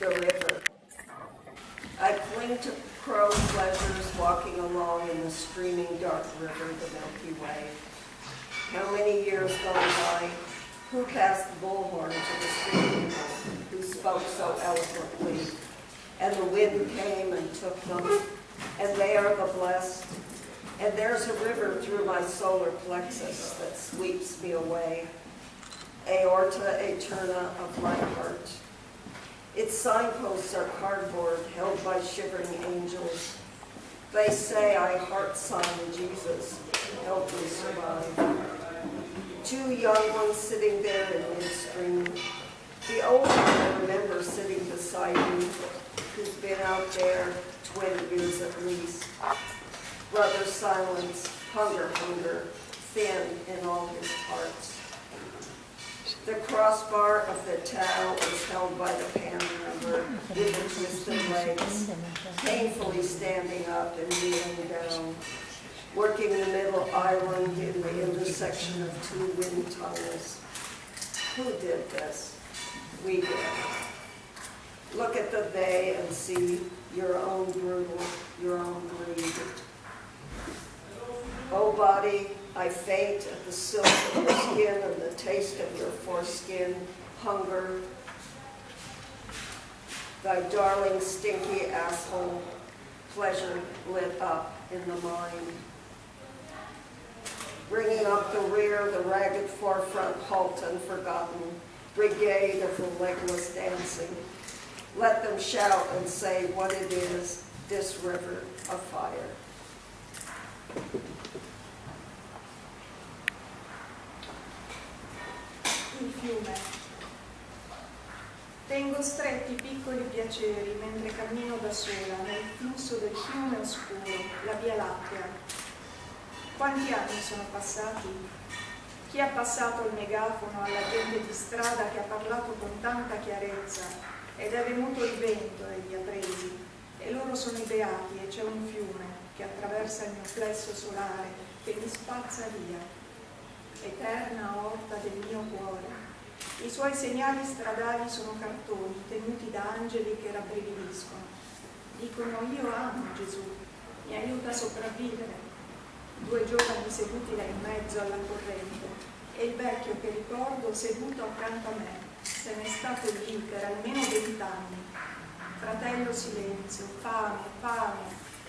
the river. I cling to crow pleasures walking along in the streaming dark river, the Milky Way. How many years gone by? Who passed the bullhorn to the street people who spoke so eloquently? And the wind came and took them, and they are the blessed. And there's a river through my solar plexus that sweeps me away. Aorta eterna of my heart. Its signposts are cardboard held by shivering angels. They say I heart sign Jesus, help me survive. Two young ones sitting there in midstream. The old one I remember sitting beside me, who's been out there 20 years at least. Brother silence, hunger, thin in all his parts. The crossbar of the towel is held by the panhandler with the twisted legs, painfully standing up and kneeling down, working the middle island in the intersection of two wind tunnels. Who did this? We did. Look at the they and see your own brutal, your own greed. Oh body, I faint at the silk of your skin and the taste of your foreskin, hunger. Thy darling stinky asshole, pleasure lit up in the mind. Bringing up the rear, the ragged forefront halt unforgotten, brigade of the legless dancing. Let them shout and say what it is, this river of fire. Il fiume. Tengo stretti piccoli piaceri mentre cammino da sola nel flusso del fiume oscuro, la Via Lattea. Quanti anni sono passati? Chi ha passato il megafono alla gente di strada che ha parlato con tanta chiarezza ed è venuto il vento e li ha presi, e loro sono i beati e c'è un fiume che attraversa il mio plesso solare che mi spazza via. Eterna orta del mio cuore. I suoi segnali stradali sono cartoni tenuti da angeli che rabbrividiscono. Dicono io amo Gesù, mi aiuta a sopravvivere. Due giovani seduti là in mezzo alla corrente e il vecchio che ricordo seduto accanto a me, se n'è stato lì per almeno 20 anni. Fratello silenzio, fame,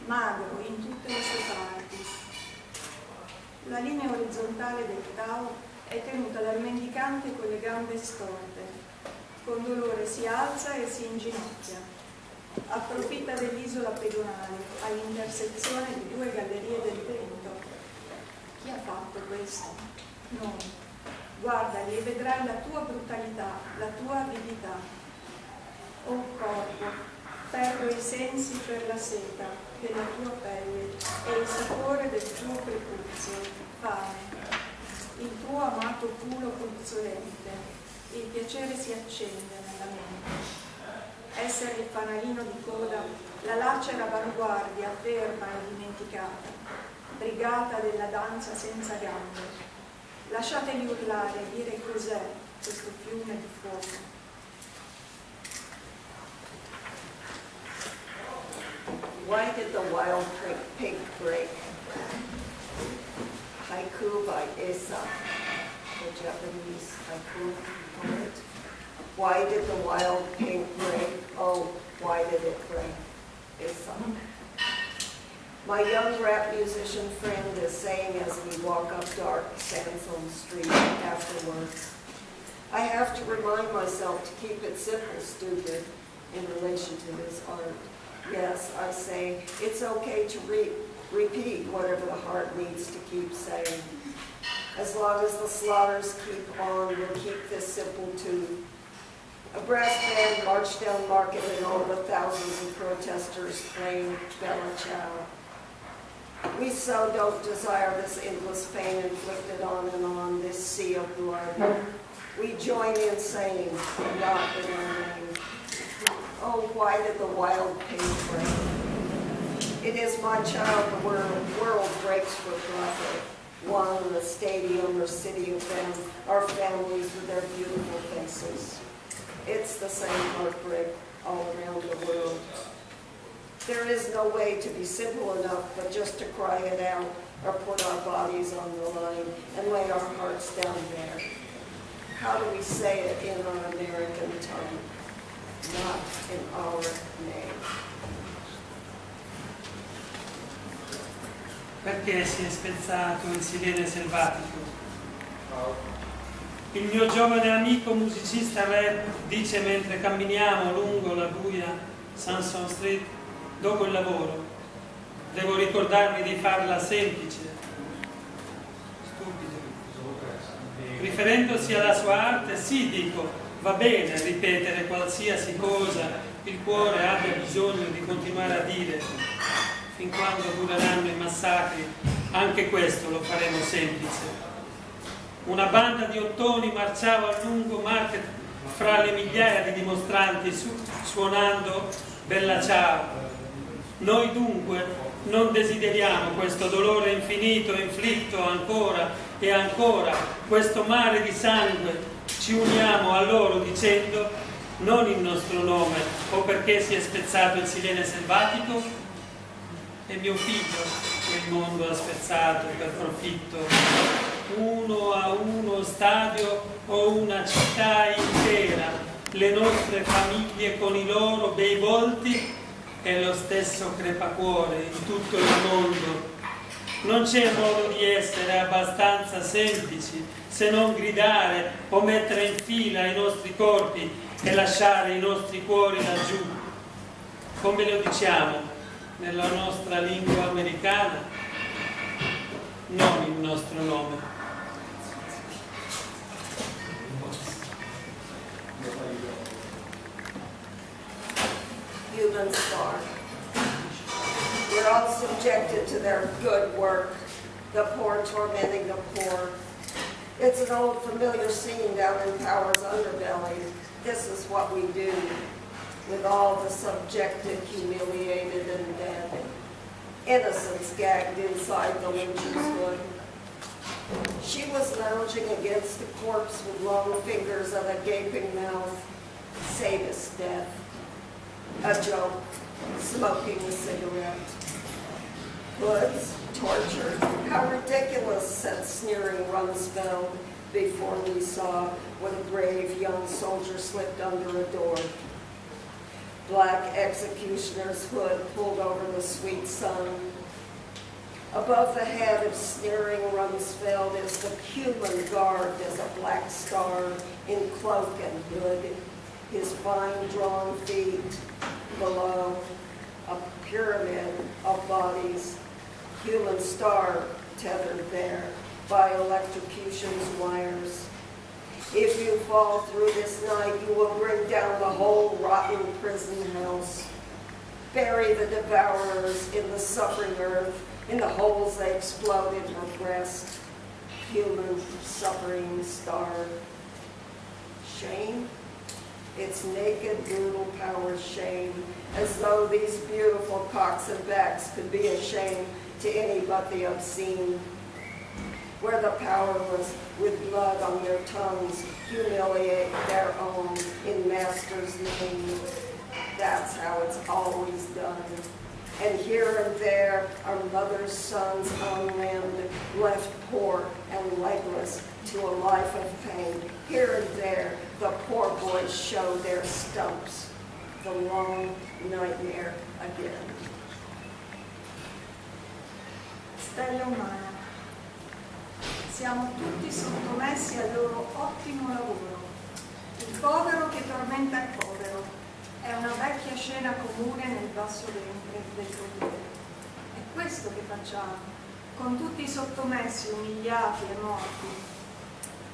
magro in tutte le sue parti. La linea orizzontale del Tao è tenuta dal mendicante con le gambe storte. Con dolore si alza e si inginocchia. Approfitta dell'isola pedonale all'intersezione di due gallerie del vento. Chi ha fatto questo? Noi. Guardali e vedrai la tua brutalità, la tua avidità. Oh corpo, perdo i sensi per la seta della tua pelle e il sapore del tuo prepuzio, fame. Il tuo amato culo puzzolente, il piacere si accende nella mente. Essere il fanalino di coda, la lacera avanguardia, ferma e dimenticata, brigata della danza senza gambe. Lasciateli urlare e dire cos'è questo fiume di fuoco. Why did the wild pig break? Haiku by Esa, the Japanese haiku poet. Why did the wild pig break? Oh, why did it break? Esa. My young rap musician friend is saying as we walk up dark Sandstone Street after work. I have to remind myself to keep it simple, stupid, in relation to his art. Yes, I say, it's okay to repeat whatever the heart needs to keep saying. As long as the slaughters keep on, we'll keep this simple too. A brass band marched down Market and all the thousands of protesters playing Bella Ciao. We so don't desire this endless pain inflicted on and on, this sea of blood. We join in saying, not in our name. Oh, why did the wild pig break? It is my child, the world breaks for profit. One, the stadium or city of them, our families with their beautiful faces. It's the same heartbreak. all around the world. There is no way to be simple enough but just to cry it out or put our bodies on the line and lay our hearts down there. How do we say it in our American tongue? Not in our name. Perché si è spezzato il silene selvatico? Il mio giovane amico musicista rap dice mentre camminiamo lungo la buia Sanson Street dopo il lavoro: devo ricordarmi di farla semplice, stupido. Riferendosi alla sua arte, sì, dico, va bene ripetere qualsiasi cosa il cuore abbia bisogno di continuare a dire. Fin quando dureranno i massacri, anche questo lo faremo semplice. Una banda di ottoni marciava a lungo market fra le migliaia di dimostranti suonando Bella Ciao. Noi dunque non desideriamo questo dolore infinito inflitto ancora e ancora, questo mare di sangue. Ci uniamo a loro dicendo, non in nostro nome o perché si è spezzato il silene selvatico, è mio figlio che il mondo ha spezzato per profitto, uno a uno stadio o una città intera, le nostre famiglie con i loro bei volti e lo stesso crepacuore in tutto il mondo. Non c'è modo di essere abbastanza semplici se non gridare o mettere in fila i nostri corpi e lasciare i nostri cuori laggiù. Come lo diciamo nella nostra lingua americana? Non il nostro nome. Human star. We're all subjected to their good work, the poor tormenting the poor. It's an old familiar scene down in Power's underbelly. This is what we do with all the subjected, humiliated, and dead. Innocents gagged inside the lynch's hood. She was lounging against the corpse with long fingers and a gaping mouth. Sadist death. A joke. Smoking a cigarette. Hoods, torture. How ridiculous, said sneering Rumsfeld before we saw when a brave young soldier slipped under a door. Black executioner's hood pulled over the sweet sun. Above the head of sneering Rumsfeld is the human garbed as a black star in cloak and hood, his fine drawn feet below, a pyramid of bodies, human star tethered there by electrocution's wires. If you fall through this night, you will bring down the whole rotten prison house. Bury the devourers in the suffering earth, in the holes they explode in her breast. Human suffering star. Shame? It's naked, brutal power shame, as though these beautiful cocks and backs could be a shame to any but the obscene. Where the powerless, with blood on their tongues, humiliate their own in master's name. That's how it's always done. And here and there are mothers' sons on land, left poor and legless to a life of pain. Here and there, the poor boys show their stumps. The long nightmare again. Stella Umana. Siamo tutti sottomessi al loro ottimo lavoro. Il povero che tormenta il povero è una vecchia scena comune nel basso ventre del potere. È questo che facciamo, con tutti i sottomessi, umiliati e morti.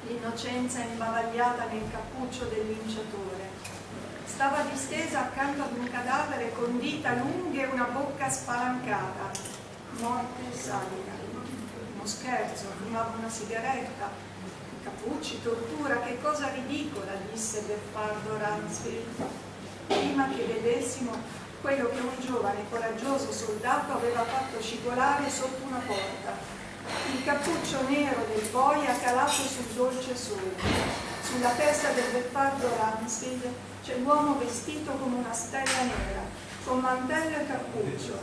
L'innocenza imbavagliata nel cappuccio del linciatore. Stava distesa accanto ad un cadavere con dita lunghe e una bocca spalancata. Morte salida. Uno scherzo, fumava una sigaretta. Cappucci, tortura, che cosa ridicola, disse Beffardo Ransfield. Prima che vedessimo quello che un giovane coraggioso soldato aveva fatto scivolare sotto una porta. Il cappuccio nero del boia calato sul dolce sole. Sulla testa del beffardo Ransfield c'è l'uomo vestito come una stella nera, con mantello e cappuccio,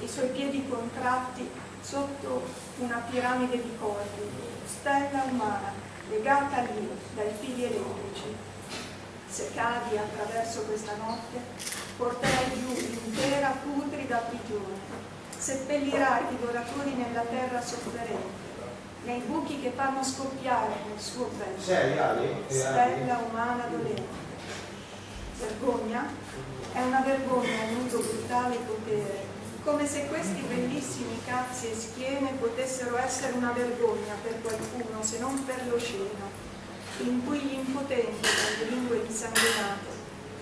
i suoi piedi contratti sotto una piramide di cordi, Stella Umana, legata lì dai fili elettrici. Se cadi attraverso questa notte, porterai giù l'intera putrida prigione. Seppellirai i divoratori nella terra sofferente, nei buchi che fanno scoppiare nel suo petto. Stella umana dolente. Vergogna? È una vergogna a nudo brutale potere, come se questi bellissimi cazzi e schiene potessero essere una vergogna per qualcuno, se non per l'oceano, in cui gli impotenti dalle lingue insanguinate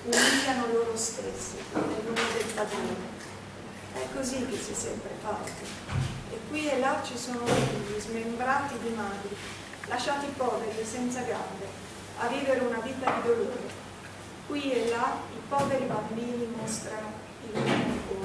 umiliano loro stessi nel nome del padrone. È così che si è sempre fatto. E qui e là ci sono figli smembrati di madri, lasciati poveri e senza gambe, a vivere una vita di dolore. Qui e là i poveri bambini mostrano il loro cuore.